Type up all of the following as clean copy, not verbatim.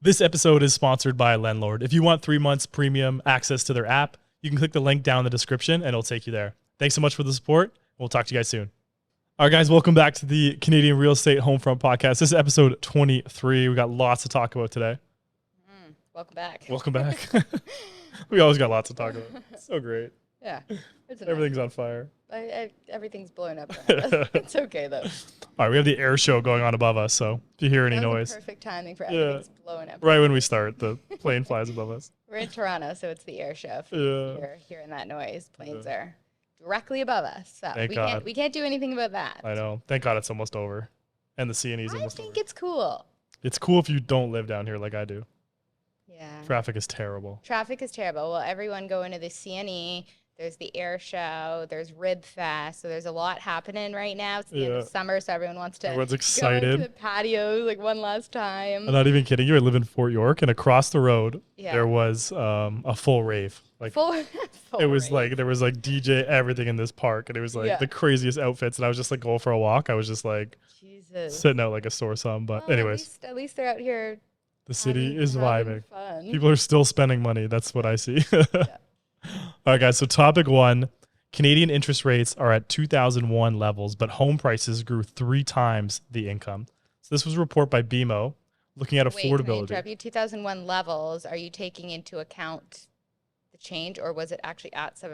This episode is sponsored by Landlord. If you want 3 months premium access to their app, you can click the link down in the description and it'll take you there. Thanks so much for the support. We'll talk to you guys soon. All right, guys, welcome back to the Canadian Real Estate Homefront Podcast. This is episode 23. We got lots to talk about today. Welcome back. Welcome back. We always got lots to talk about. It's so great. Yeah. Everything's on fire. Everything's blowing up. It's okay, though. All right, we have the air show going on above us, so if you hear any noise. Perfect timing for everything's blowing up. Right when we start, the plane flies above us. We're in Toronto, so it's the air show. If you're hearing that noise, planes are directly above us. So we can't do anything about that. I know. Thank God it's almost over. And the CNE's almost over. I think it's cool. It's cool if you don't live down here like I do. Yeah. Traffic is terrible. Traffic is terrible. Well, everyone going to the CNE. There's the air show. There's Rib Fest. So there's a lot happening right now. It's the end of summer, so everyone wants to Everyone's excited. Go to the patio like one last time. I'm not even kidding you. I live in Fort York, and across the road there was a full rave. Like full it was rave. like there was like DJ everything in this park, and it was like the craziest outfits. And I was just like going for a walk. I was just like sitting out like a sore thumb. But anyways, at least they're out here. The city is vibing. Fun. People are still spending money. That's what I see. All right, guys. So topic 1, Canadian interest rates are at 2001 levels, but home prices grew 3 times the income. So this was a report by BMO looking at affordability. Can I interrupt you? 2001 levels, are you taking into account the change, or was it actually at 7%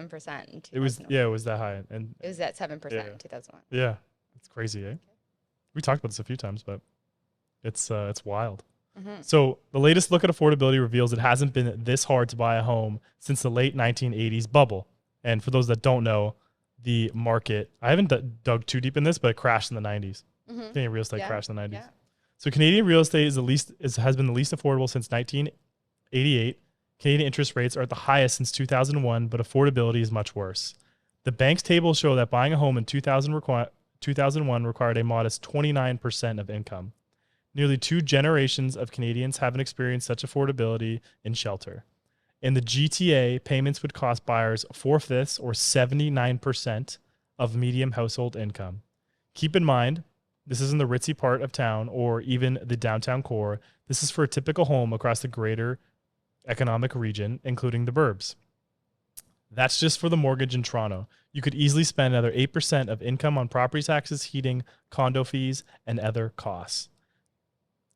in 2001? It was that high. And it was at 7% in 2001. Yeah. It's crazy, eh? Okay. We talked about this a few times, but it's wild. Mm-hmm. So the latest look at affordability reveals it hasn't been this hard to buy a home since the late 1980s bubble. And for those that don't know, the market, I haven't dug too deep in this, but it crashed in the 90s. Mm-hmm. Canadian real estate crashed in the 90s. Yeah. So Canadian real estate has been the least affordable since 1988. Canadian interest rates are at the highest since 2001, but affordability is much worse. The bank's tables show that buying a home in 2001 required a modest 29% of income. Nearly 2 generations of Canadians haven't experienced such affordability in shelter. In the GTA, payments would cost buyers 4/5 or 79% of median household income. Keep in mind, this isn't the ritzy part of town or even the downtown core. This is for a typical home across the greater economic region, including the burbs. That's just for the mortgage in Toronto. You could easily spend another 8% of income on property taxes, heating, condo fees, and other costs.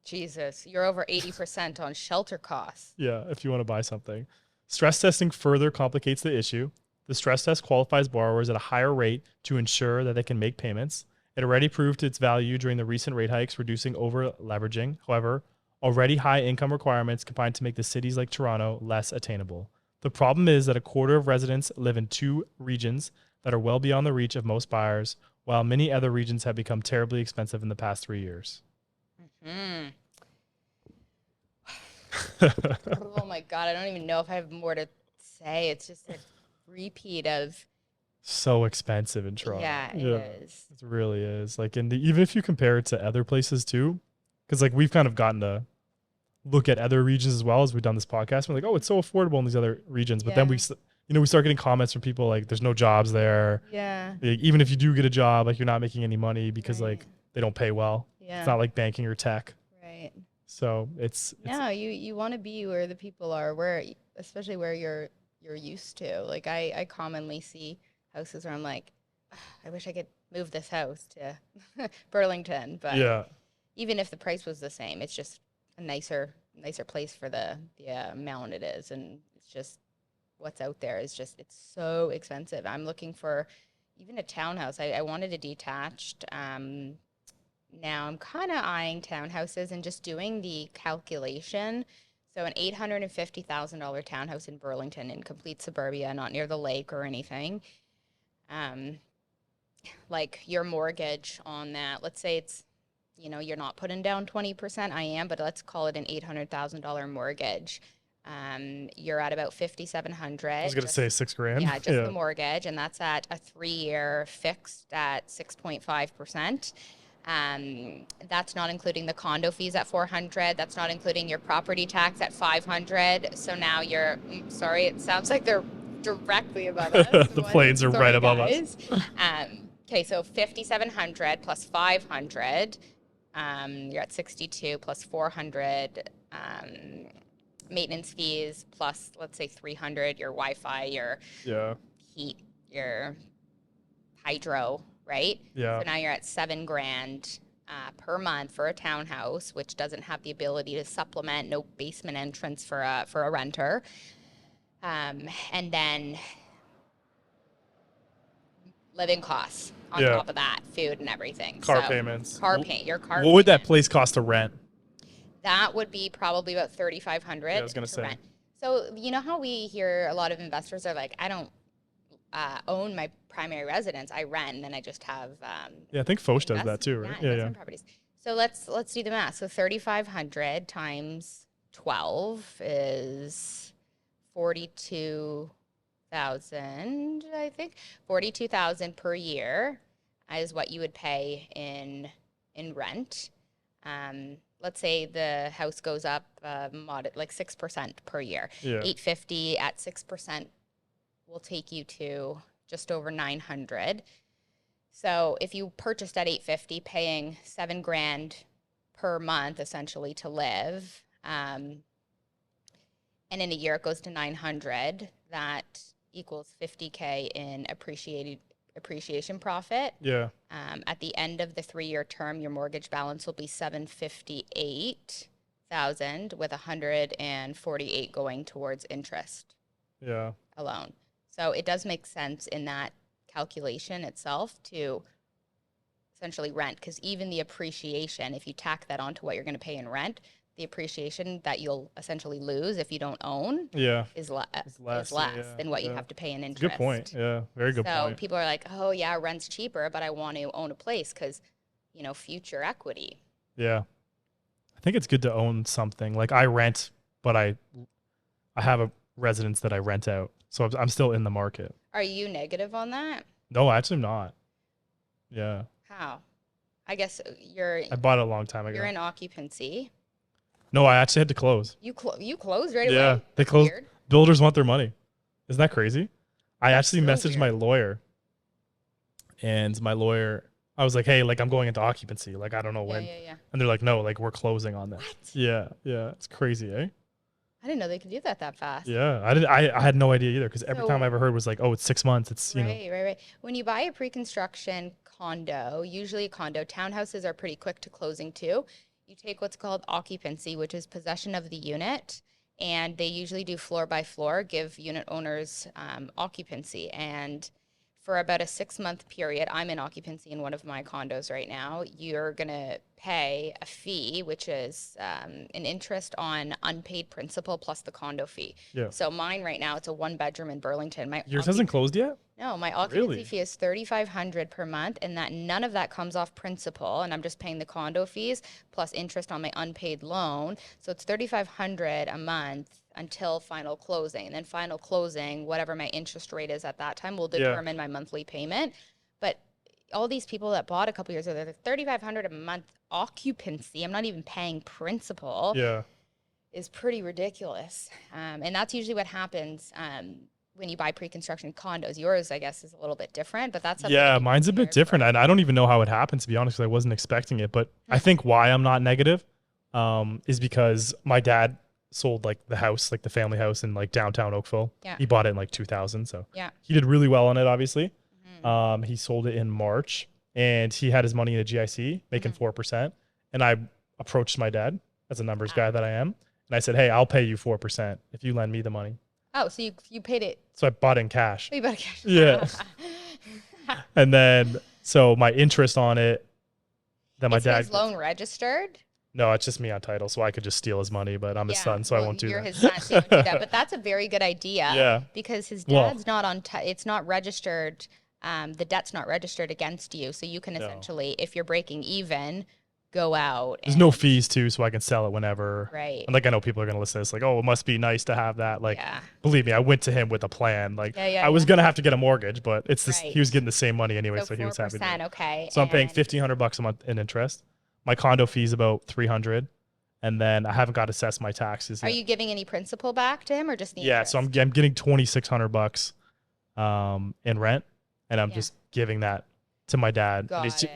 Jesus, you're over 80% on shelter costs. Yeah, if you want to buy something. Stress testing further complicates the issue. The stress test qualifies borrowers at a higher rate to ensure that they can make payments. It already proved its value during the recent rate hikes, reducing over-leveraging. However, already high income requirements combine to make the cities like Toronto less attainable. The problem is that a quarter of residents live in 2 regions that are well beyond the reach of most buyers, while many other regions have become terribly expensive in the past 3 years. Oh my God, I don't even know if I have more to say. It's just a repeat of so expensive in Toronto. Yeah, it is. It really is. Like even if you compare it to other places too, because like we've kind of gotten to look at other regions as well as we've done this podcast. We're like, oh, it's so affordable in these other regions, but then we start getting comments from people like, there's no jobs there. Yeah. Like, even if you do get a job, like you're not making any money because like they don't pay well. Yeah. It's not like banking or tech. Right. So it's you want to be where the people are, especially where you're used to. Like I commonly see houses where I'm like, I wish I could move this house to Burlington, but even if the price was the same, it's just a nicer place for the amount it is, and it's just what's out there is just, it's so expensive. I'm looking for even a townhouse. I wanted a detached. Now I'm kind of eyeing townhouses and just doing the calculation. So an $850,000 townhouse in Burlington in complete suburbia, not near the lake or anything. Like your mortgage on that, let's say it's, you're not putting down 20%. I am, but let's call it an $800,000 mortgage. You're at about $5,700. I was going to say $6,000. Yeah, just the mortgage, and that's at a 3-year fixed at 6.5%. That's not including the condo fees at $400. That's not including your property tax at $500. So now sorry, it sounds like they're directly above us. The planes are right above us. Okay, so $5,700 plus $500. You're at $62 plus $400. maintenance fees plus, let's say, 300, your Wi-Fi, your heat, your hydro, right? Yeah. So now you're at $7,000 per month for a townhouse, which doesn't have the ability to supplement, no basement entrance for a renter. And then living costs on top of that, food and everything. Car payments. Your car What payment. would that place cost to rent? That would be probably about $3,500. Yeah, I was going to say. Rent. So you know how we hear a lot of investors are like, I don't own my primary residence. I rent, and then I just have. I think Foch does that too, right? Investment properties. So let's do the math. So 3,500 times 12 is 42,000. I think 42,000 per year is what you would pay in rent. Let's say the house goes up like 6% per year. Yeah. 850 at 6% will take you to just over 900. So if you purchased at 850, paying $7,000 per month essentially to live, and in a year it goes to 900, that equals 50K in appreciation profit. Yeah. At the end of the 3-year term, your mortgage balance will be $758,000 with $148 going towards interest. Yeah. Alone. So it does make sense in that calculation itself to essentially rent, because even the appreciation, if you tack that onto what you're going to pay in rent, the appreciation that you'll essentially lose if you don't own is less than what you have to pay in interest. Good point. Yeah, very good point. So people are like, oh yeah, rent's cheaper, but I want to own a place because, future equity. Yeah. I think it's good to own something. Like I rent, but I have a residence that I rent out. So I'm still in the market. Are you negative on that? No, actually I'm not. Yeah. How? I guess I bought it a long time ago. You're in occupancy. No, I actually had to close. You closed right away? Yeah, they closed. Weird. Builders want their money. Isn't that crazy? I actually messaged my lawyer. And my lawyer, I was like, hey, like I'm going into occupancy. Like, I don't know when. Yeah. And they're like, no, like we're closing on that. What? Yeah. It's crazy, eh? I didn't know they could do that fast. Yeah, I had no idea either, because every time I ever heard was like, oh, it's 6 months. It's, Right. When you buy a pre-construction condo, usually a condo, townhouses are pretty quick to closing too. You take what's called occupancy, which is possession of the unit, and they usually do floor by floor, give unit owners occupancy. And for about a 6-month period, I'm in occupancy in one of my condos right now, you're going to pay a fee, which is an interest on unpaid principal plus the condo fee. Yeah. So mine right now, it's a 1-bedroom in Burlington. Yours hasn't closed yet? No, my occupancy fee is $3,500 per month, and that none of that comes off principal, and I'm just paying the condo fees plus interest on my unpaid loan. So it's $3,500 a month until final closing. And then final closing, whatever my interest rate is at that time, will determine my monthly payment. But all these people that bought a couple years ago, they're $3,500 a month occupancy. I'm not even paying principal. Yeah. Is pretty ridiculous. And that's usually what happens when you buy pre-construction condos. Yours, I guess, is a little bit different, but that's mine's a bit different. And I don't even know how it happened, to be honest, because I wasn't expecting it. But I think why I'm not negative is because my dad sold like the house, like the family house in like downtown Oakville. Yeah. He bought it in like 2000. So he did really well on it, obviously. He sold it in March, and he had his money in a GIC making 4%. And I approached my dad as a numbers guy that I am. And I said, hey, I'll pay you 4% if you lend me the money. Oh, so you paid it. So I bought it in cash. Oh, you bought it cash. Yeah. And then, so my interest on it, then my dad. Is his loan registered? No, it's just me on title, so I could just steal his money, but I'm his son, so I won't do that. You're his son, so you won't do that. But that's a very good idea. Yeah. Because his dad's not on, it's not registered. The debt's not registered against you. So you can essentially, if you're breaking even, go out. There's no fees too, so I can sell it whenever. Right. And like, I know people are going to listen to this like, oh, it must be nice to have that. Like, believe me, I went to him with a plan. Like, I was going to have to get a mortgage, but it's this, he was getting the same money anyway, so he was happy. Okay. So I'm paying $1,500 a month in interest. My condo fee is about $300, and then I haven't got assessed my taxes yet. Are you giving any principal back to him, or just the interest? So I'm getting $2,600 in rent, and I'm just giving that to my dad.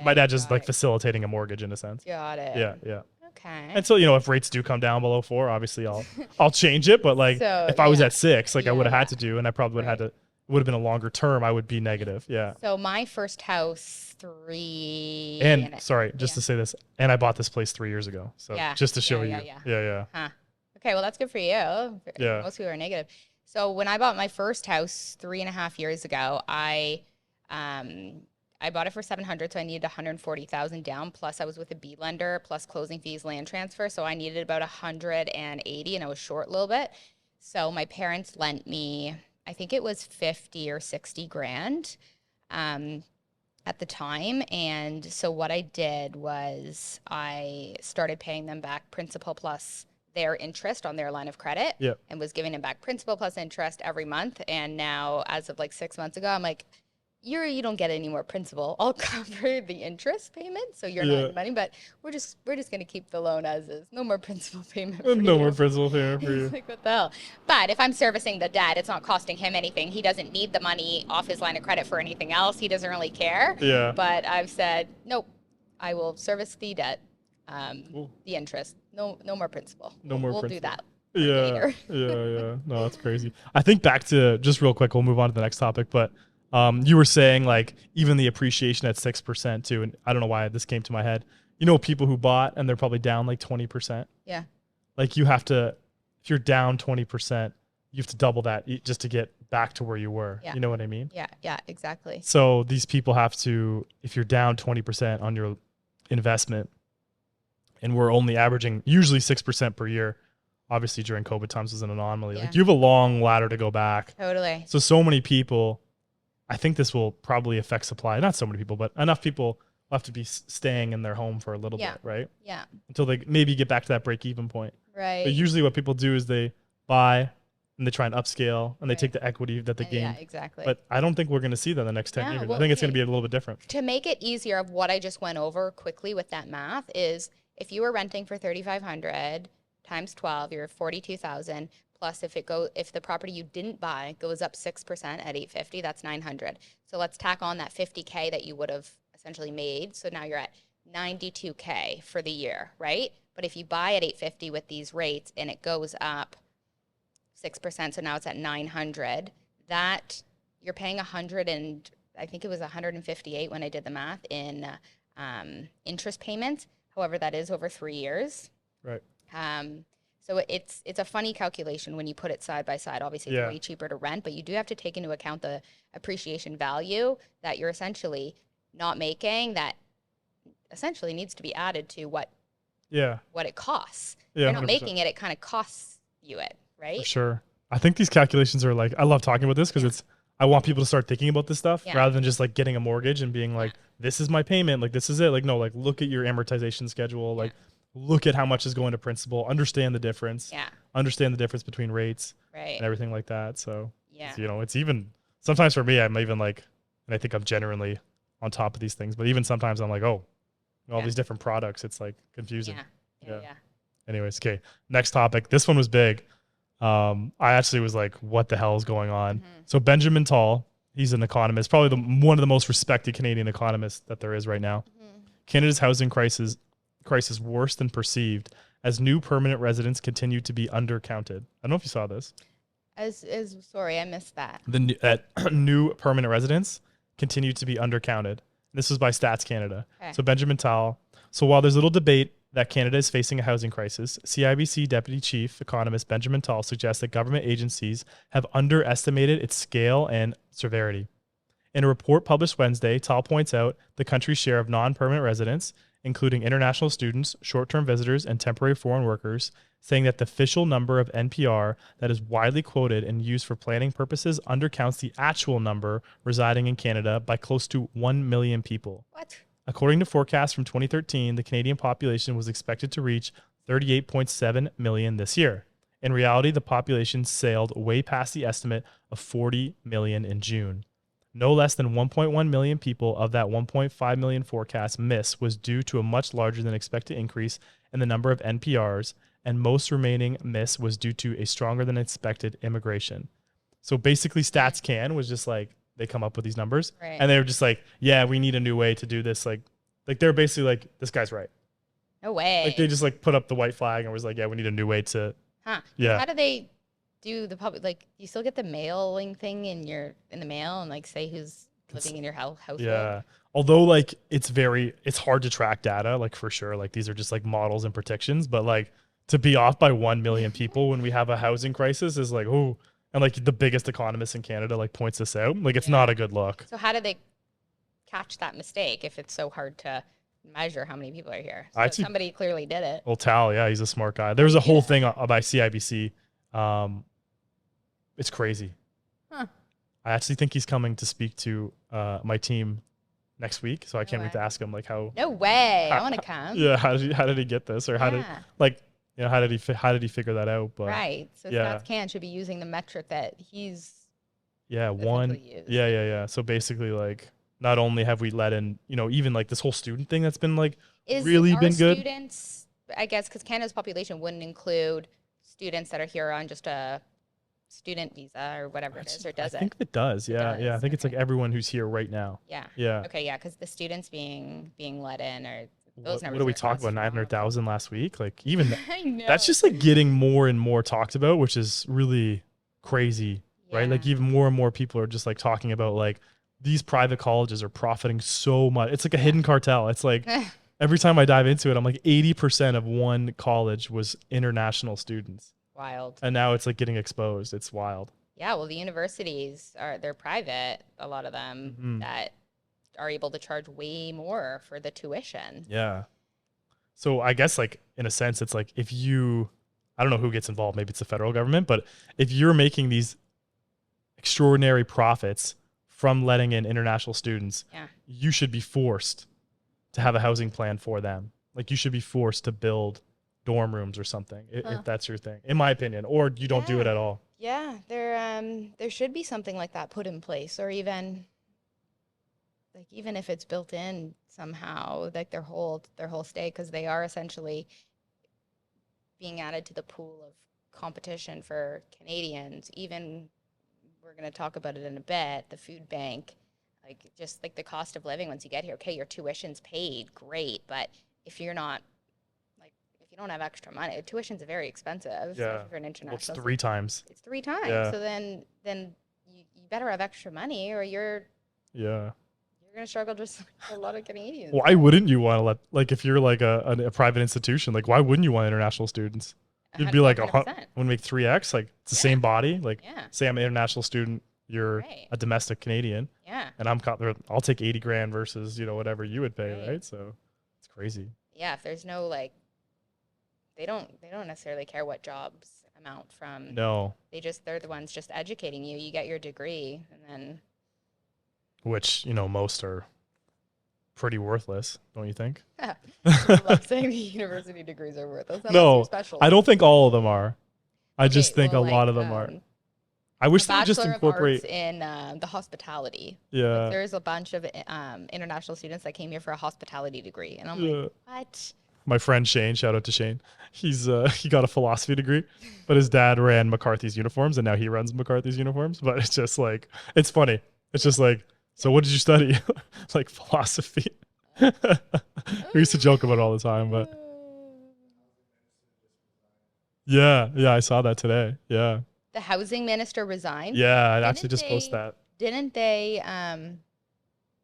My dad just like facilitating a mortgage in a sense. Got it. Yeah. Okay. And so, if rates do come down below 4, obviously I'll change it. But like So, if I was yeah. at 6, like I would have Yeah. had to do, and I probably would have had to, it would have been a longer term. I would be negative. Yeah. So my first house, three. And sorry, just yeah. to say this, and I bought this place 3 years ago. So Yeah. just to show Yeah, you. yeah. Yeah. Huh. Okay, well that's good for you. Yeah. Most people are negative. So when I bought my first house 3.5 years ago, I bought it for 700, so I needed 140,000 down. Plus, I was with a B lender, plus closing fees, land transfer, so I needed about 180, and I was short a little bit. So my parents lent me, I think it was 50 or 60 grand at the time. And so what I did was I started paying them back principal plus their interest on their line of credit, Yep. and was giving them back principal plus interest every month. And now, as of like 6 months ago, I'm like, you don't get any more principal. I'll cover the interest payment, so you're not in money. But we're just gonna keep the loan as is. No more principal payment. For No you. more principal payment for you. Like, what the hell? But if I'm servicing the debt, it's not costing him anything. He doesn't need the money off his line of credit for anything else. He doesn't really care. Yeah. But I've said nope. I will service the debt, the interest. No more principal. No more We'll principal. do that. Yeah. Yeah. No, that's crazy. I think back to just real quick, we'll move on to the next topic, but you were saying like even the appreciation at 6% too, and I don't know why this came to my head. People who bought and they're probably down like 20%. Yeah. Like you have to, if you're down 20%, you have to double that just to get back to where you were. Yeah. You know what I mean? Yeah, exactly. So these people have to, if you're down 20% on your investment, and we're only averaging usually 6% per year. Obviously during COVID times was an anomaly. Yeah. Like you have a long ladder to go back. Totally. So many people, I think this will probably affect supply. Not so many people, but enough people will have to be staying in their home for a little bit, right? Yeah. Until they maybe get back to that break-even point. Right. But usually what people do is they buy and they try and upscale and they take the equity that they gain. Yeah, exactly. But I don't think we're going to see that in the next 10 years. Well, I think it's going to be a little bit different. To make it easier of what I just went over quickly with that math is if you were renting for 3,500 times 12, you're 42,000. Plus, if the property you didn't buy goes up 6% at 850, that's 900. So let's tack on that 50K that you would have essentially made. So now you're at 92K for the year, right? But if you buy at 850 with these rates and it goes up 6%, so now it's at 900, that you're paying 100 and I think it was 158 when I did the math in interest payments. However, that is over 3 years. Right. So it's a funny calculation when you put it side by side. Obviously, it's way cheaper to rent, but you do have to take into account the appreciation value that you're essentially not making that essentially needs to be added to what it costs. Yeah, you're not 100%. making it, it kind of costs you it, right? For sure. I think these calculations are like, I love talking about this because I want people to start thinking about this stuff rather than just like getting a mortgage and being like, this is my payment. Like, this is it. Like, no, like look at your amortization schedule. Like look at how much is going to principal, understand the difference, understand the difference between rates and everything like that. So, it's even sometimes for me, I'm even like, and I think I'm genuinely on top of these things, but even sometimes I'm like, all these different products, it's like confusing. Yeah. Anyways. Okay. Next topic. This one was big. I actually was like, what the hell is going on? Mm-hmm. So Benjamin Tall, he's an economist, probably one of the most respected Canadian economists that there is right now. Mm-hmm. Canada's housing crisis worse than perceived as new permanent residents continue to be undercounted. I don't know if you saw this. Sorry, I missed that. New permanent residents continue to be undercounted. This was by Stats Canada. Okay. So Benjamin Tall. So while there's little debate that Canada is facing a housing crisis, CIBC Deputy Chief Economist Benjamin Tall suggests that government agencies have underestimated its scale and severity. In a report published Wednesday, Tall points out the country's share of non-permanent residents, including international students, short-term visitors, and temporary foreign workers, saying that the official number of NPR that is widely quoted and used for planning purposes undercounts the actual number residing in Canada by close to 1 million people. What? According to forecasts from 2013, the Canadian population was expected to reach 38.7 million this year. In reality, the population sailed way past the estimate of 40 million in June. No less than 1.1 million people of that 1.5 million forecast miss was due to a much larger than expected increase in the number of NPRs, and most remaining miss was due to a stronger than expected immigration. So basically Stats Can was just like, they come up with these numbers and they were just like, we need a new way to do this. Like they're basically like, this guy's right. No way. Like they just like put up the white flag and was like, yeah, we need a new way to. Huh. Yeah. How do they do the public, like, you still get the mailing thing in the mail and like say who's living in your household? Yeah. Although like it's hard to track data, like for sure. Like these are just like models and predictions, but like to be off by 1 million people when we have a housing crisis is like, oh, and like the biggest economist in Canada like points this out. Like it's not a good look. So how do they catch that mistake if it's so hard to measure how many people are here? So somebody clearly did it. Well, Tal, yeah, he's a smart guy. There was a whole thing by CIBC. It's crazy. Huh. I actually think he's coming to speak to my team next week, so I can't wait to ask him like how. No way! I want to come. Yeah, how did he get this, or how did how did he figure that out? But right, so StatsCan should be using the metric that he's. Yeah, yeah. So basically, like, not only have we let in, even like this whole student thing that's been like really been good. Students, I guess, because Canada's population wouldn't include students that are here on just a student visa or whatever it is, or does it? I think it does. Yeah. I think it's like everyone who's here right now. Yeah. Okay. Yeah. Because the students being let in, or those numbers. What did we talk about? 900,000 last week. Like even that's just like getting more and more talked about, which is really crazy, right? Like even more and more people are just like talking about like these private colleges are profiting so much. It's like a hidden cartel. It's like every time I dive into it, I'm like 80% of one college was international students. Wild. And now it's like getting exposed. It's wild. Yeah, well, the universities they're private, a lot of them, that are able to charge way more for the tuition. Yeah. So I guess like in a sense, it's like if I don't know who gets involved, maybe it's the federal government, but if you're making these extraordinary profits from letting in international students, you should be forced to have a housing plan for them. Like you should be forced to build dorm rooms or something, if that's your thing, in my opinion, or you don't do it at all. Yeah, there should be something like that put in place, or even if it's built in somehow, like their whole stay, because they are essentially being added to the pool of competition for Canadians. Even we're going to talk about it in a bit, the food bank, like just like the cost of living once you get here. Okay, your tuition's paid, great, but if you're not, you don't have extra money. Tuition's very expensive for an international. It's 3 times. It's 3 times. Yeah. So then you better have extra money, or you're gonna struggle just like a lot of Canadians. Why wouldn't you want to let, like, if you're like a private institution, like why wouldn't you want international students? You'd be like, want to make 3x, like it's the same body. Like say I'm an international student, you're a domestic Canadian. Yeah. And I'll take 80 grand versus, whatever you would pay, right? So it's crazy. Yeah, if there's no like, they don't necessarily care what jobs amount from. No. They're the ones just educating you. You get your degree, and then. Which, most are pretty worthless, don't you think? I love saying the university degrees are worthless. No, I don't think all of them are. I just think a lot of them are. I wish they would just incorporate in the hospitality. Yeah. Like, there's a bunch of international students that came here for a hospitality degree, and I'm like, what? My friend Shane, shout out to Shane. He got a philosophy degree, but his dad ran McCarthy's uniforms, and now he runs McCarthy's uniforms. But it's just like, it's funny. It's just like, so what did you study? Like philosophy. We used to joke about it all the time, but yeah, I saw that today. Yeah. The housing minister resigned. Yeah, I'd actually just post that. Didn't they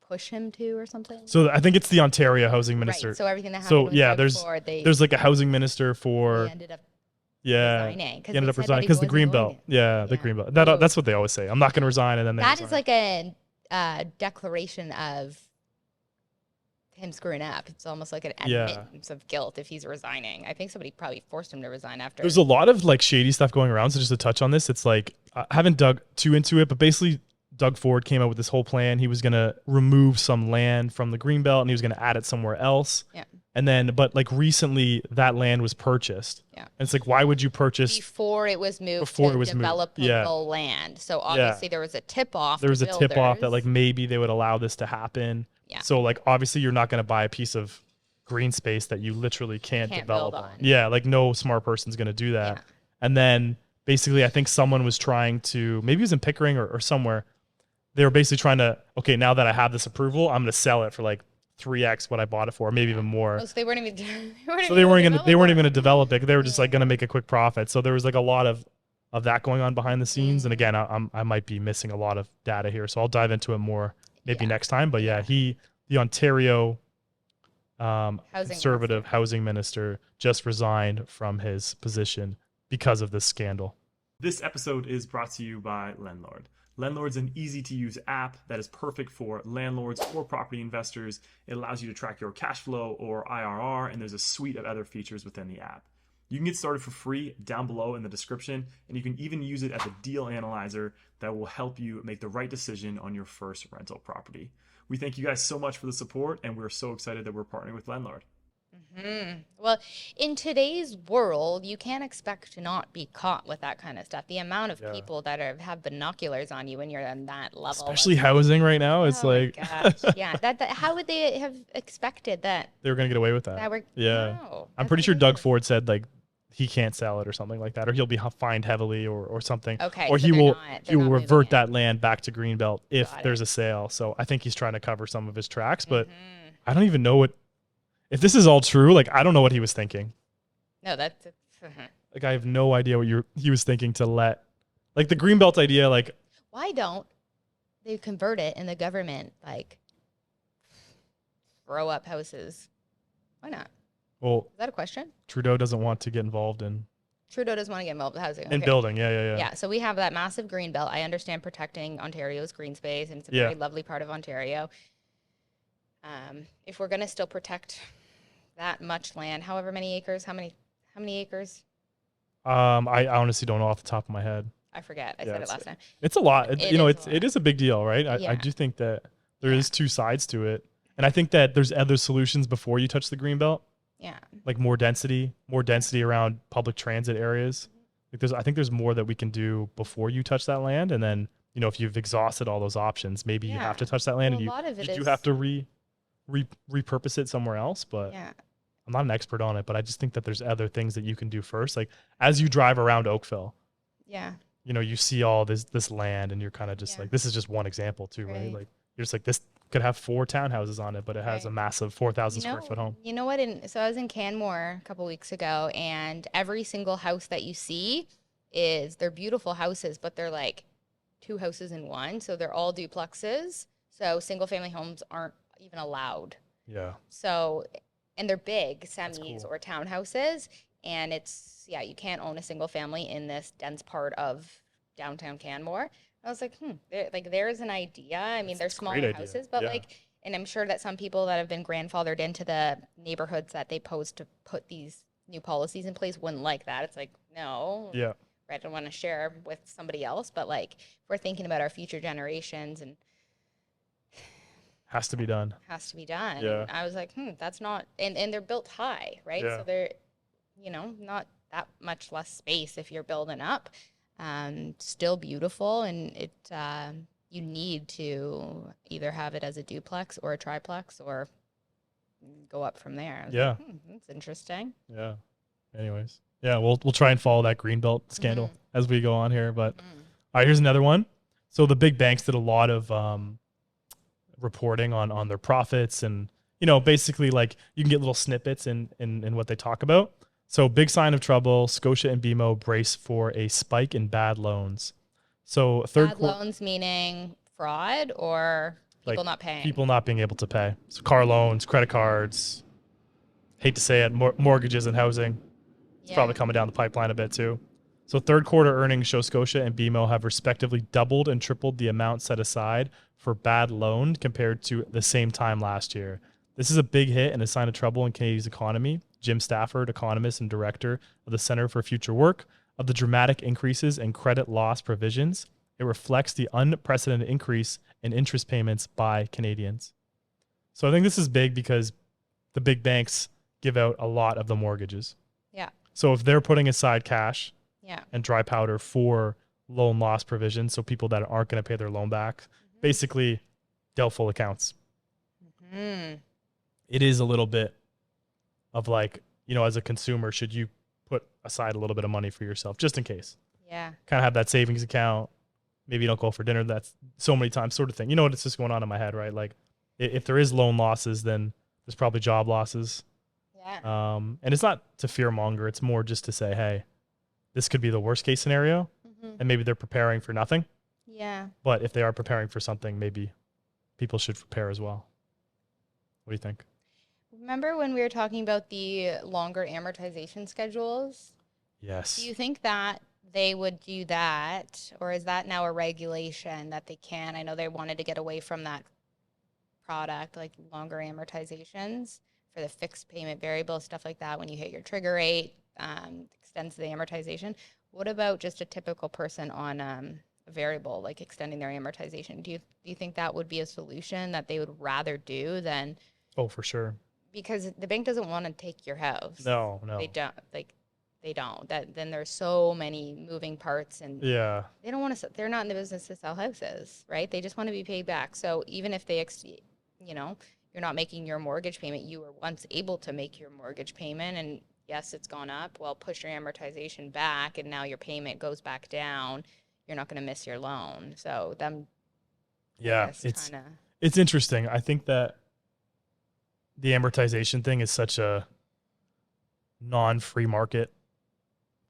push him to or something? So I think it's the Ontario housing minister. Right, so everything that happened there's like a housing minister for. He ended up resigning. He ended up resigning because the Greenbelt. Yeah, the Greenbelt. That's what they always say. I'm not going to resign, and then they resign. Is like a declaration of him screwing up. It's almost like an admittance of guilt if he's resigning. I think somebody probably forced him to resign after. There's a lot of like shady stuff going around. So just to touch on this, it's like I haven't dug too into it, but basically Doug Ford came out with this whole plan. He was going to remove some land from the Greenbelt and he was going to add it somewhere else. Yeah. And then, but like recently that land was purchased. Yeah. And it's like, why would you purchase before it was moved to developable land? So obviously there was a tip off. There was a tip off that like maybe they would allow this to happen. Yeah. So like obviously you're not going to buy a piece of green space that you literally can't develop on. Yeah. Like no smart person's going to do that. Yeah. And then basically I think someone was trying to, maybe it was in Pickering or somewhere. They were basically trying to, okay, now that I have this approval, I'm going to sell it for like 3x what I bought it for, maybe even more. Oh, so they weren't even. They weren't going to develop it. They were just like going to make a quick profit. So there was like a lot of that going on behind the scenes. And again, I might be missing a lot of data here, so I'll dive into it more maybe next time. But the Ontario Conservative housing minister just resigned from his position because of this scandal. This episode is brought to you by Landlord. Landlord's an easy-to-use app that is perfect for landlords or property investors. It allows you to track your cash flow or IRR, and there's a suite of other features within the app. You can get started for free down below in the description, and you can even use it as a deal analyzer that will help you make the right decision on your first rental property. We thank you guys so much for the support, and we're so excited that we're partnering with Landlord. Well, in today's world, you can't expect to not be caught with that kind of stuff. The amount of people that have binoculars on you when you're on that level, especially housing right now, it's like, gosh. Yeah, how would they have expected that they were going to get away with that? No, I'm pretty sure Doug Ford said like he can't sell it or something like that, or he'll be fined heavily or something. Okay, or so he will revert it. that land back to Greenbelt if there's a sale. So I think he's trying to cover some of his tracks, but I don't even know if this is all true. Like, I don't know what he was thinking. No, that's like, I have no idea what he was thinking to let, like, the Greenbelt idea. Like, why don't they convert it and the government like throw up houses? Why not? Well, is that a question? Trudeau doesn't want to get involved in. Trudeau doesn't want to get involved with housing. In building, yeah. Yeah, so we have that massive green belt. I understand protecting Ontario's green space, and it's a very lovely part of Ontario. If we're going to still protect that much land, however many acres, how many acres? I honestly don't know off the top of my head. I forget. I said it last time. It's a lot. It is a big deal, right? I do think that there is two sides to it. And I think that there's other solutions before you touch the greenbelt. Yeah. Like more density around public transit areas. Like I think there's more that we can do before you touch that land. And then, if you've exhausted all those options, maybe you have to touch that land, and you do have to repurpose it somewhere else. But I'm not an expert on it, but I just think that there's other things that you can do first. Like as you drive around Oakville, you see all this land, and you're kind of just like, this is just one example too, right? Like you're just like, this could have 4 townhouses on it, but it has a massive 4,000 square foot home. You know what? So I was in Canmore a couple weeks ago, and every single house that you see they're beautiful houses, but they're like 2 houses in one. So they're all duplexes. So single family homes aren't even allowed. Yeah. So, and they're big semis or townhouses, and you can't own a single family in this dense part of downtown Canmore. I was like, there's an idea. I mean, they're smaller houses, but and I'm sure that some people that have been grandfathered into the neighborhoods that they post to put these new policies in place wouldn't like that. It's like, no. Yeah. I don't want to share with somebody else, but like, we're thinking about our future generations, and has to be done. Yeah. And I was like, that's not, and they're built high, right? Yeah. So they're, not that much less space if you're building up. Still beautiful, and it you need to either have it as a duplex or a triplex or go up from there. Like, that's interesting. Yeah. Anyways, we'll try and follow that Greenbelt scandal as we go on here. But all right, here's another one. So the big banks did a lot of reporting on their profits, and basically like you can get little snippets in what they talk about. So big sign of trouble. Scotia and BMO brace for a spike in bad loans. So bad loans meaning fraud or people not paying? People not being able to pay. So car loans, credit cards. Hate to say it, mortgages and housing. It's probably coming down the pipeline a bit too. So third quarter earnings show Scotia and BMO have respectively doubled and tripled the amount set aside for bad loan compared to the same time last year. This is a big hit and a sign of trouble in Canada's economy. Jim Stafford, economist and director of the Center for Future Work, of the dramatic increases in credit loss provisions. It reflects the unprecedented increase in interest payments by Canadians. So I think this is big because the big banks give out a lot of the mortgages. Yeah. So if they're putting aside cash and dry powder for loan loss provisions, so people that aren't going to pay their loan back, basically doubtful accounts. It is a little bit of like, as a consumer, should you put aside a little bit of money for yourself just in case? Yeah. Kind of have that savings account. Maybe you don't go for dinner. That's so many times sort of thing. It's just going on in my head, right? Like if there is loan losses, then there's probably job losses. Yeah. And it's not to fear monger. It's more just to say, hey, this could be the worst case scenario, and maybe they're preparing for nothing. Yeah. But if they are preparing for something, maybe people should prepare as well. What do you think? Remember when we were talking about the longer amortization schedules? Yes. Do you think that they would do that, or is that now a regulation that they can? I know they wanted to get away from that product, like longer amortizations for the fixed payment variable, stuff like that. When you hit your trigger rate, extends the amortization. What about just a typical person on a variable, like extending their amortization? Do you think that would be a solution that they would rather do than? Oh, for sure. Because the bank doesn't want to take your house. No. They don't. They don't. Then there's so many moving parts, and Yeah. they don't want to. They're not in the business to sell houses, right? They just want to be paid back. So even if they, you're not making your mortgage payment, you were once able to make your mortgage payment, and yes, it's gone up. Well, push your amortization back, and now your payment goes back down. You're not going to miss your loan. So them. Yeah, it's interesting. I think that the amortization thing is such a non-free market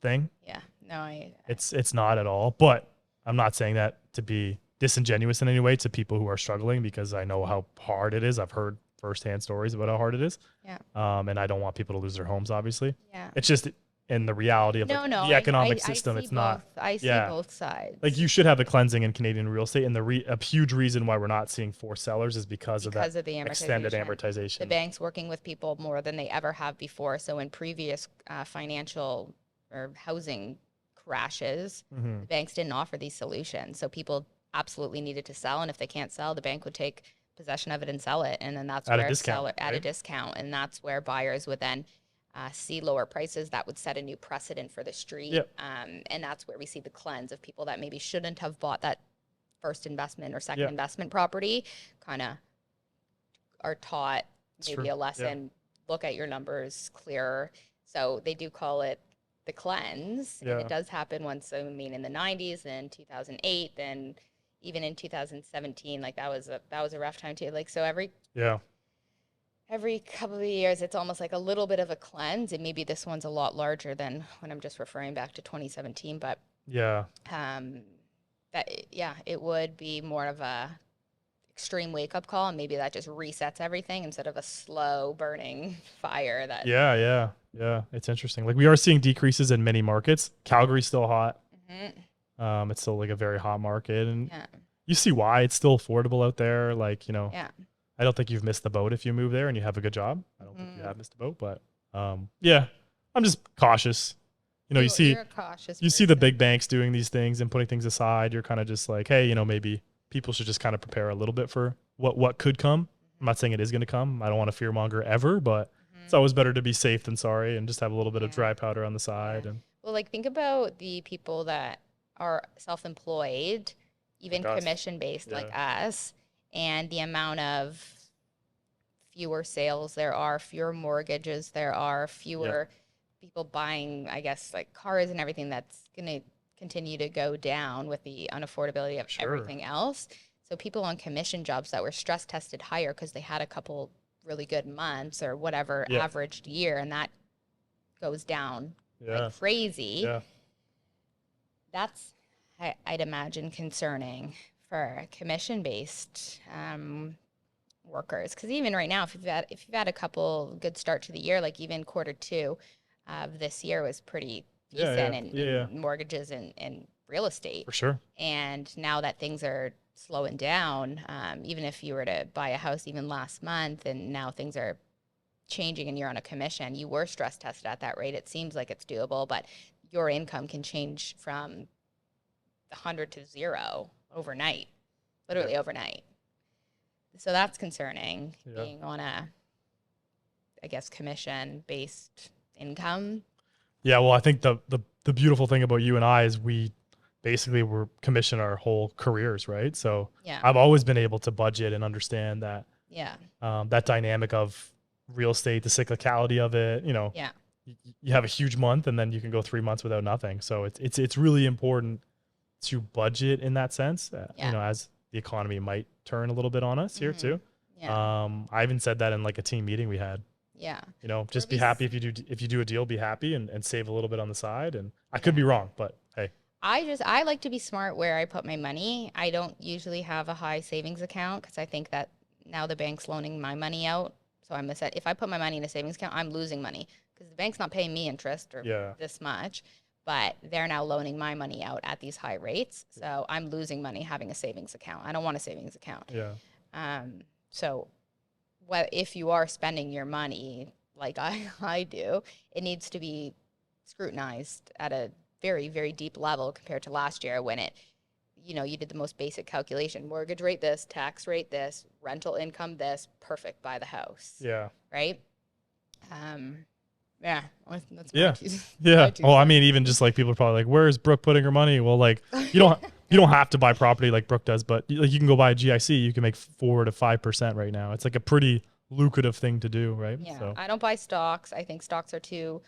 thing. Yeah, no, it's not at all. But I'm not saying that to be disingenuous in any way to people who are struggling, because I know how hard it is. I've heard firsthand stories about how hard it is. Yeah. And I don't want people to lose their homes, obviously. Yeah. It's just in the reality of the economic system, it's not. I see both sides. Like, you should have a cleansing in Canadian real estate, and a huge reason why we're not seeing forced sellers is because of the extended amortization. The bank's working with people more than they ever have before. So in previous financial or housing crashes, the banks didn't offer these solutions. So people absolutely needed to sell, and if they can't sell, the bank would take possession of it and sell it, and then that's where seller at a discount, and that's where buyers would then see lower prices. That would set a new precedent for the street. Yep. And that's where we see the cleanse of people that maybe shouldn't have bought that first investment or second investment property, kind of are taught maybe a lesson. Look at your numbers clearer. So they do call it the cleanse. And it does happen once, I mean, in the 90s, then 2008, then even in 2017, like that was a rough time too. Like, so every couple of years, it's almost like a little bit of a cleanse, and maybe this one's a lot larger than when I'm just referring back to 2017. But it would be more of a extreme wake up call, and maybe that just resets everything instead of a slow burning fire. It's interesting. Like, we are seeing decreases in many markets. Calgary's still hot. It's still like a very hot market, and you see why. It's still affordable out there. Like, I don't think you've missed the boat if you move there and you have a good job. I don't think you have missed the boat, but I'm just cautious. You see the big banks doing these things and putting things aside. You're kind of just like, hey, maybe people should just kind of prepare a little bit for what could come. I'm not saying it is going to come. I don't want to fearmonger ever, but it's always better to be safe than sorry, and just have a little bit of dry powder on the side. And well, like, think about the people that are self-employed, even commission-based like us, and the amount of fewer sales there are, fewer mortgages there are, fewer people buying, I guess, like cars and everything, that's going to continue to go down with the unaffordability of everything else. So people on commission jobs that were stress tested higher because they had a couple really good months or whatever averaged year, and that goes down like crazy. That's, I'd imagine, concerning for commission-based workers, because even right now, if you've had a couple good start to the year, like even Q2 of this year was pretty decent in mortgages and real estate, for sure. And now that things are slowing down, even if you were to buy a house even last month, and now things are changing and you're on a commission, you were stress tested at that rate. It seems like it's doable, but your income can change from 100 to 0 overnight, literally overnight. So that's concerning, being on a, I guess, commission-based income. Yeah, well, I think the beautiful thing about you and I is we basically were commissioned our whole careers, right? So I've always been able to budget and understand that. That dynamic of real estate, the cyclicality of it. You have a huge month, and then you can go 3 months without nothing. So it's really important to budget in that sense. As the economy might turn a little bit on us here too. Yeah. I even said that in like a team meeting we had. Yeah. You know, Or just be be happy if you do a deal, be happy and save a little bit on the side. And I could be Yeah. wrong, but hey, I like to be smart where I put my money. I don't usually have a high savings account because I think that now the bank's loaning my money out. So I'm set. If I put my money in a savings account, I'm losing money because the bank's not paying me interest or yeah, this much, but they're now loaning my money out at these high rates. So I'm losing money having a savings account. I don't want a savings account. yeah, So what if you are spending your money like I do, it needs to be scrutinized at a very, very deep level compared to last year when you did the most basic calculation. Mortgage rate this, tax rate this, rental income this, perfect, buy the house. yeah. Right? Yeah, that's Yeah. my Yeah. two Oh, I cents. mean, even just like people are probably like, where is Brooke putting her money? Well, like you don't have to buy property like Brooke does, but like you can go buy a GIC, you can make 4 to 5% right now. It's like a pretty lucrative thing to do, right? Yeah, So I don't buy stocks. I think stocks are too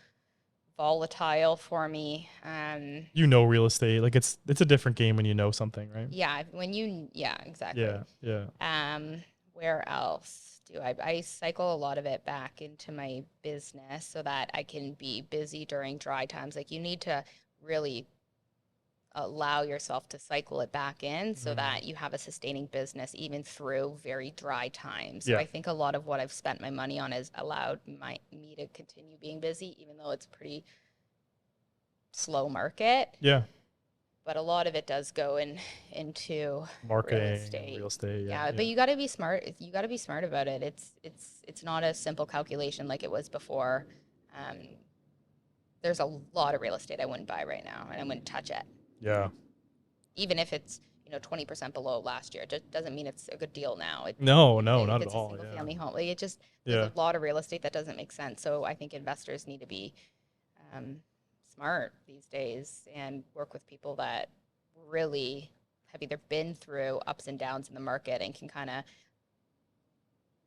volatile for me. real estate, like it's a different game when you know something, right? Yeah, exactly. Yeah. Yeah. Where else do I cycle a lot of it back into my business so that I can be busy during dry times. Like you need to really allow yourself to cycle it back in so that you have a sustaining business even through very dry times. So Yeah. I think a lot of what I've spent my money on has allowed me to continue being busy, even though it's a pretty slow market. Yeah. But a lot of it does go into Marketing, real estate. real estate. Yeah. Yeah, but you got to be smart. You got to be smart about it. It's not a simple calculation like it was before. Um, there's a lot of real estate I wouldn't buy right now, and I wouldn't touch it, Yeah. even if it's 20% below last year. It just doesn't mean it's a good deal now. No, If not at it's a all. single Yeah. family home, like there's Yeah. a lot of real estate that doesn't make sense. So I think investors need to be um, smart these days and work with people that really have either been through ups and downs in the market and can kind of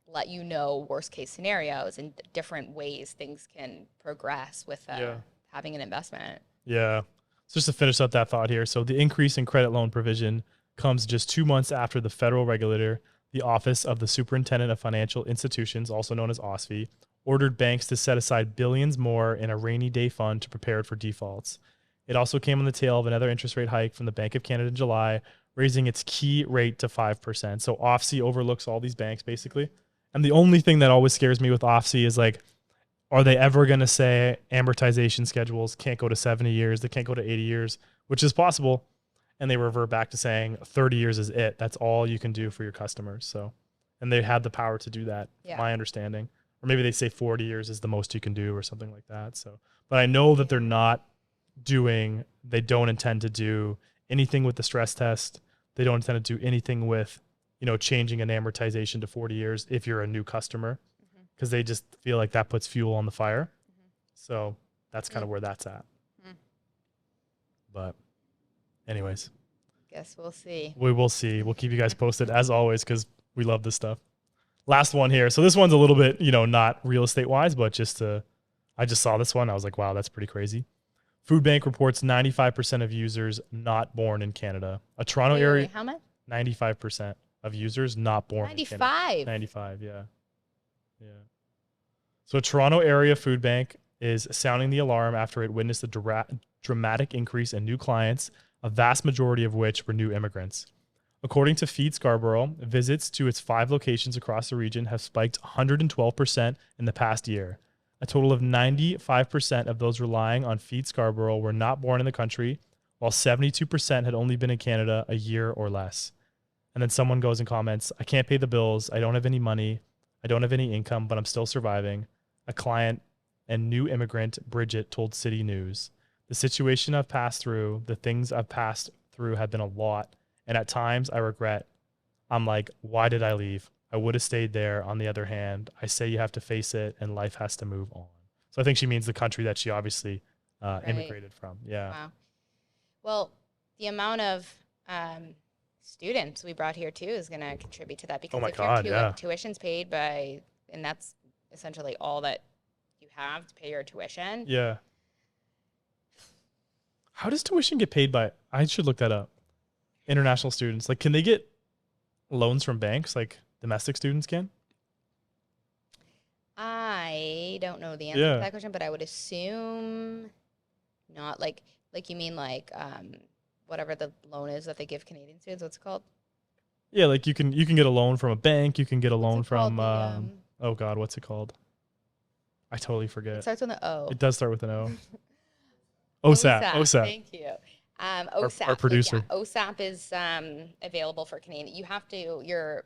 let worst case scenarios and different ways things can progress with having an investment. Yeah. So just to finish up that thought here. So the increase in credit loan provision comes just 2 months after the federal regulator, the Office of the Superintendent of Financial Institutions, also known as OSFI, ordered banks to set aside billions more in a rainy day fund to prepare for defaults. It also came on the tail of another interest rate hike from the Bank of Canada in July, raising its key rate to 5%. So OSFI overlooks all these banks basically. And the only thing that always scares me with OSFI is like, are they ever going to say amortization schedules can't go to 70 years, they can't go to 80 years, which is possible, and they revert back to saying 30 years is it. That's all you can do for your customers. So, and they had the power to do that, my understanding. Or maybe they say 40 years is the most you can do or something like that. So, but I know that they don't intend to do anything with the stress test. They don't intend to do anything with, changing an amortization to 40 years if you're a new customer, because they just feel like that puts fuel on the fire. So that's kind of where that's at. But anyways, Guess we'll see. we will see. We'll keep you guys posted as always, because we love this stuff. Last one here. So this one's a little bit, not real estate wise, but I just saw this one. I was like, wow, that's pretty crazy. Food Bank reports 95% of users not born in Canada. A Toronto area. How much? 95% of users not born 95. in Canada. 95, yeah. Yeah. So Toronto area food bank is sounding the alarm after it witnessed a dramatic increase in new clients, a vast majority of which were new immigrants. According to Feed Scarborough, visits to its 5 locations across the region have spiked 112% in the past year. A total of 95% of those relying on Feed Scarborough were not born in the country, while 72% had only been in Canada a year or less. And then someone goes and comments, I can't pay the bills, I don't have any money, I don't have any income, but I'm still surviving. A client and new immigrant, Bridget, told City News. The situation I've passed through, the things I've passed through have been a lot. And at times I regret. I'm like, why did I leave? I would have stayed there. On the other hand, I say you have to face it and life has to move on. So I think she means the country that she obviously immigrated from. Yeah. Wow. Well, the amount of students we brought here too is going to contribute to that, because if your tuition's paid by, and that's essentially all that you have to pay your tuition. Yeah. How does tuition get paid by? I should look that up. International students, like, can they get loans from banks like domestic students can? I don't know the answer to that question, but I would assume not. Like you mean like whatever the loan is that they give Canadian students. What's it called? Yeah, like you can get a loan from a bank. You can get a loan from oh God, what's it called? I totally forget. It starts with an O. It does start with an O. OSAP. OSAP. Thank you. OSAP. Our producer. Like, OSAP is available for Canadian. You have to your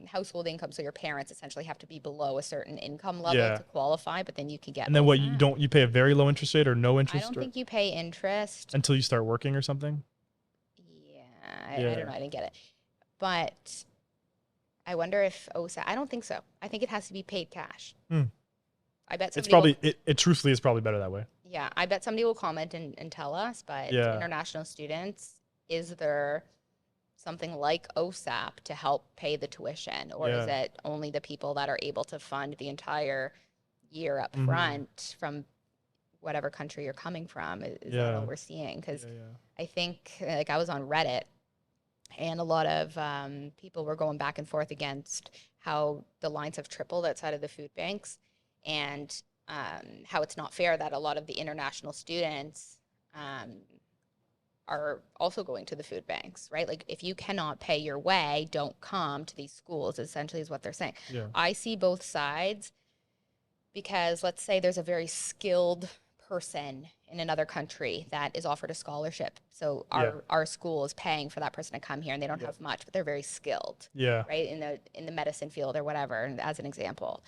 household income, so your parents essentially have to be below a certain income level to qualify, but then you can get. And then OSAP. what you pay a very low interest rate or no interest? I don't think you pay interest until you start working or something. Yeah, I don't know. I didn't get it, but I wonder if OSAP. I don't think so. I think it has to be paid cash. I bet it's probably it truthfully is probably better that way. Yeah, I bet somebody will comment and tell us, but international students, is there something like OSAP to help pay the tuition, or is it only the people that are able to fund the entire year up front from whatever country you're coming from? Is that what we're seeing? Because I think, like, I was on Reddit, and a lot of people were going back and forth against how the lines have tripled outside of the food banks, and how it's not fair that a lot of the international students are also going to the food banks, right? Like, if you cannot pay your way, don't come to these schools, essentially is what they're saying. Yeah. I see both sides, because let's say there's a very skilled person in another country that is offered a scholarship. So our school is paying for that person to come here, and they don't have much, but they're very skilled. Yeah. Right? In the medicine field or whatever, as an example.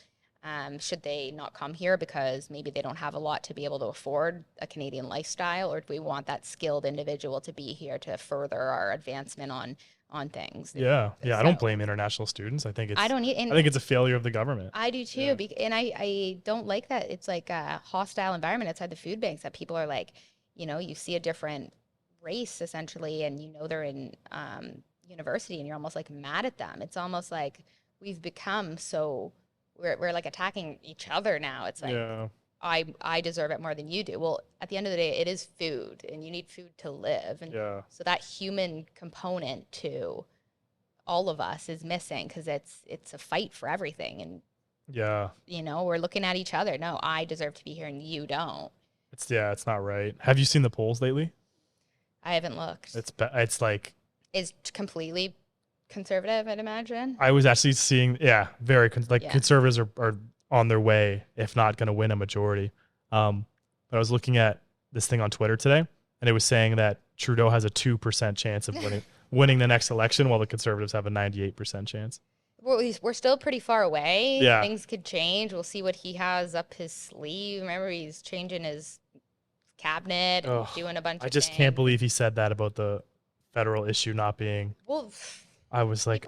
Should they not come here because maybe they don't have a lot to be able to afford a Canadian lifestyle, or do we want that skilled individual to be here to further our advancement on things? Yeah. I don't blame international students. I think it's a failure of the government. I do too. And I don't like that it's like a hostile environment outside the food banks, that people are like, you see a different race essentially, and they're in university, and you're almost like mad at them. It's almost like we've become so... We're like attacking each other now. It's like, I deserve it more than you do. Well, at the end of the day, it is food, and you need food to live. And so that human component to all of us is missing, because it's a fight for everything. And we're looking at each other. No, I deserve to be here, and you don't. It's not right. Have you seen the polls lately? I haven't looked. It's completely conservative, I'd imagine. I was actually seeing, conservatives are on their way, if not going to win a majority. But I was looking at this thing on Twitter today, and it was saying that Trudeau has a 2% chance of winning the next election, while the Conservatives have a 98% chance. Well, we're still pretty far away. Yeah. Things could change. We'll see what he has up his sleeve. Remember, he's changing his cabinet and doing a bunch of things. I just can't believe he said that about the federal issue not being... Well... I was like,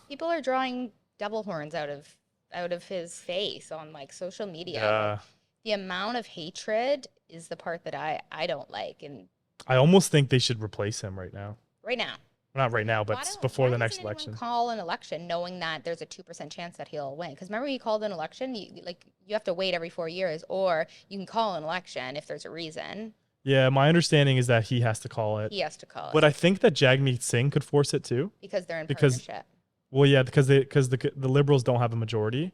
people are drawing devil horns out of his face on like social media. Like, the amount of hatred is the part that I don't like, and I almost think they should replace him right now. Right now. Not right now, but before the next election. Call an election knowing that there's a 2% chance that he'll win. Because remember, he called an election. You have to wait every 4 years, or you can call an election if there's a reason. Yeah, my understanding is that he has to call it. He has to call it. But I think that Jagmeet Singh could force it too. Because they're in partnership. Well, yeah, because the Liberals don't have a majority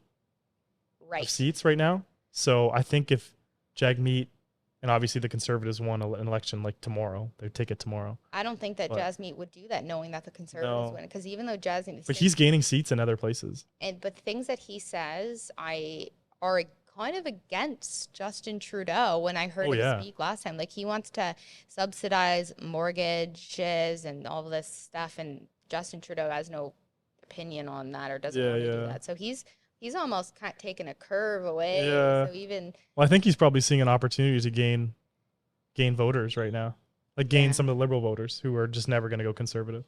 of seats right now. So I think if Jagmeet, and obviously the Conservatives won an election like tomorrow, they take it tomorrow. I don't think that Jagmeet would do that, knowing that the Conservatives win. Because even though Jagmeet... But he's gaining seats in other places. But things that he says are kind of against Justin Trudeau. When I heard him speak last time, like, he wants to subsidize mortgages and all this stuff, and Justin Trudeau has no opinion on that, or doesn't want to do that. So he's almost kind of taken a curve away. So I think he's probably seeing an opportunity to gain voters right now, like gain some of the Liberal voters who are just never going to go Conservative.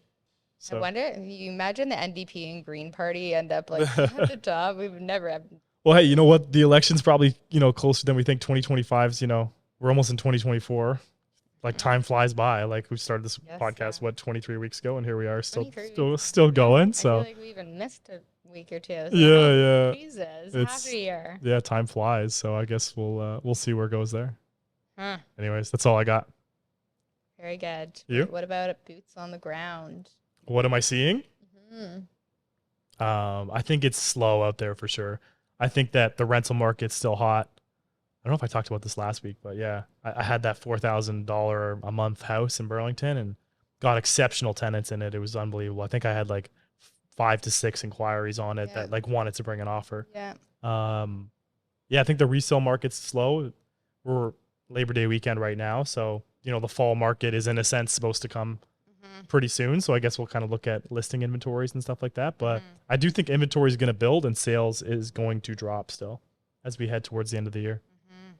So. I wonder, you imagine the NDP and Green Party end up like at the top. We've never had... Well, hey, you know what? The election's probably, closer than we think. 2025's, we're almost in 2024. Like, time flies by. Like, we started this podcast, 23 weeks ago, and here we are still going. So I feel like we even missed a week or two. So Jesus, half a year. Yeah, time flies. So I guess we'll see where it goes there. Anyways, that's all I got. Very good. You? What about boots on the ground? What am I seeing? I think it's slow out there for sure. I think that the rental market's still hot. I don't know if I talked about this last week, but yeah, I had that $4,000 a month house in Burlington and got exceptional tenants in it. It was unbelievable. I think I had like 5 to 6 inquiries on it that like wanted to bring an offer. Yeah. Yeah, I think the resale market's slow. We're Labor Day weekend right now, so the fall market is in a sense supposed to come pretty soon. So I guess we'll kind of look at listing inventories and stuff like that. But I do think inventory is going to build and sales is going to drop still as we head towards the end of the year.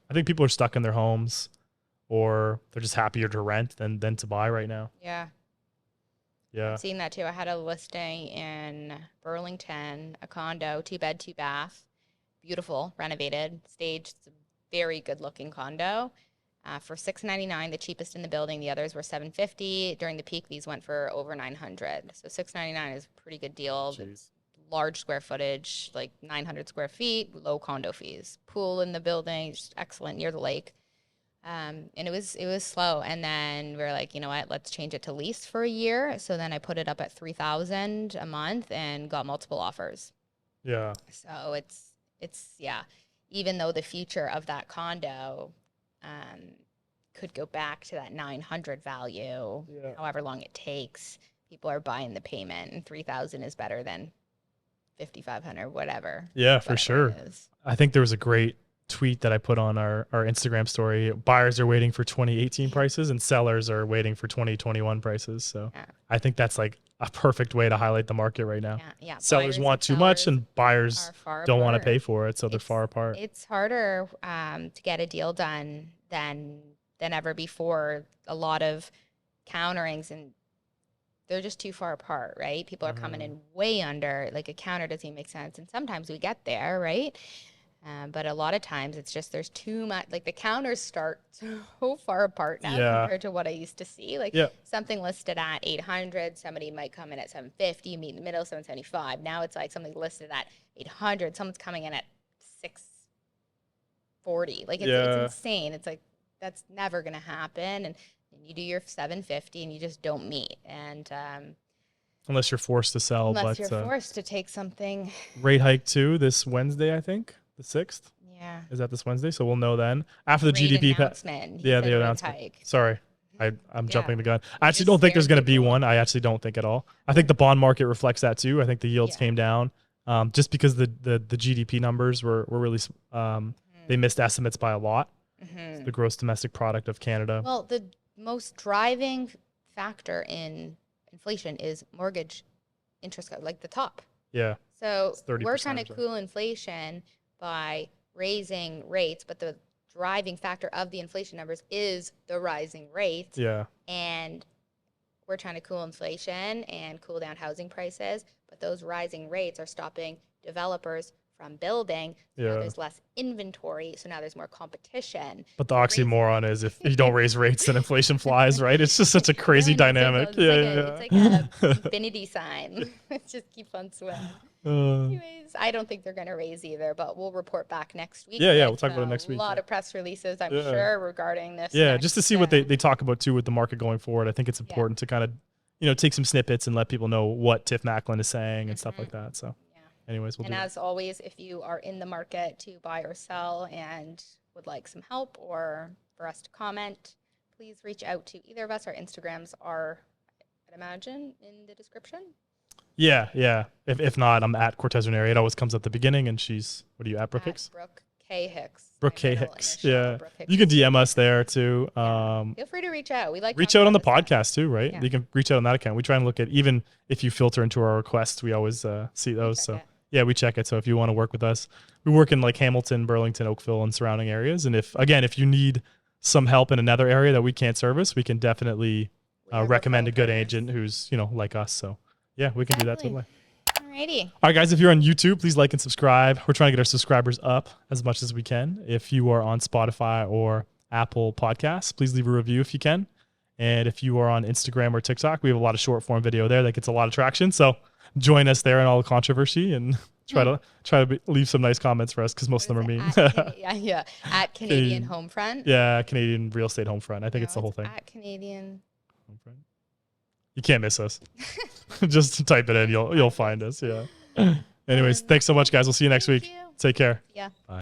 I think people are stuck in their homes or they're just happier to rent than to buy right now. Yeah. Yeah. I've seen that too. I had a listing in Burlington, a condo, 2-bed, 2-bath, beautiful, renovated, staged, very good looking condo. For $699, the cheapest in the building. The others were $750. During the peak, these went for over $900. So $699 is a pretty good deal. It's large square footage, like 900 square feet, low condo fees. Pool in the building, just excellent, near the lake. And it was slow. And then we were like, you know what, let's change it to lease for a year. So then I put it up at $3,000 a month and got multiple offers. Yeah. So it's yeah. Even though the future of that condo could go back to that 900 value, however long it takes, people are buying the payment, and 3,000 is better than 5,500, whatever. Yeah, for sure. I think there was a great tweet that I put on our Instagram story. Buyers are waiting for 2018 prices and sellers are waiting for 2021 prices. So I think that's like a perfect way to highlight the market right now. Yeah. Sellers want too much and buyers don't want to pay for it. So they're far apart. It's harder to get a deal done than ever before. A lot of counterings, and they're just too far apart, right? People are coming in way under, like a counter doesn't even make sense. And sometimes we get there, right? But a lot of times it's just there's too much, like the counters start so far apart now compared to what I used to see. Like something listed at 800, somebody might come in at 750, meet in the middle, 775. Now it's like something listed at 800, someone's coming in at 640. Like it's insane. It's like that's never going to happen. And you do your 750 and you just don't meet. And unless you're forced to sell. Unless you're forced to take something. Rate hike too this Wednesday, I think. The 6th? Yeah. Is that this Wednesday? So we'll know then. After the GDP announcement. The announcement. Hike. Sorry. I'm jumping the gun. I actually don't think there's going to be one. I actually don't think at all. I think the bond market reflects that too. I think the yields came down just because the GDP numbers were really, they missed estimates by a lot. The gross domestic product of Canada. Well, the most driving factor in inflation is mortgage interest, like the top. Yeah. So we're trying to cool inflation by raising rates, but the driving factor of the inflation numbers is the rising rates. Yeah. And we're trying to cool inflation and cool down housing prices, but those rising rates are stopping developers from building. So now there's less inventory, so now there's more competition. But the oxymoron is if you don't raise rates, then inflation flies, right? It's just such a crazy dynamic. It's like an infinity sign. It just keeps on swimming. Anyways, I don't think they're going to raise either, but we'll report back next week. Yeah, we'll talk about it next week. A lot of press releases, I'm sure, regarding this. Yeah, just to see what they talk about too with the market going forward. I think it's important to kind of, take some snippets and let people know what Tiff Macklin is saying and stuff like that. So anyways, we'll do as always, if you are in the market to buy or sell and would like some help or for us to comment, please reach out to either of us. Our Instagrams are, I'd imagine, in the description. Yeah. If not, I'm at Cortez Reneri. It always comes at the beginning, and she's, what are you at, Brooke Hicks? Brooke K. Hicks. Brooke K. Hicks. Yeah. You can DM us there too. Feel free to reach out. We like reach out on the podcast too, right? Yeah. You can reach out on that account. We try and look at, even if you filter into our requests, we always see those. So we check it. So if you want to work with us, we work in like Hamilton, Burlington, Oakville, and surrounding areas. And if you need some help in another area that we can't service, we can definitely recommend a good agent who's, like us. So yeah, we can do that totally. Alrighty. All right, guys, if you're on YouTube, please like and subscribe. We're trying to get our subscribers up as much as we can. If you are on Spotify or Apple Podcasts, please leave a review if you can. And if you are on Instagram or TikTok, we have a lot of short form video there that gets a lot of traction. So join us there in all the controversy and try to leave some nice comments for us, because most of them are mean. At Canadian Homefront. Yeah, Canadian Real Estate Homefront. I think it's the whole thing. At Canadian Homefront. You can't miss us. Just type it in. You'll find us. Yeah. Anyways, thanks so much, guys. We'll see you next Thank week. you. Take care. Yeah. Bye.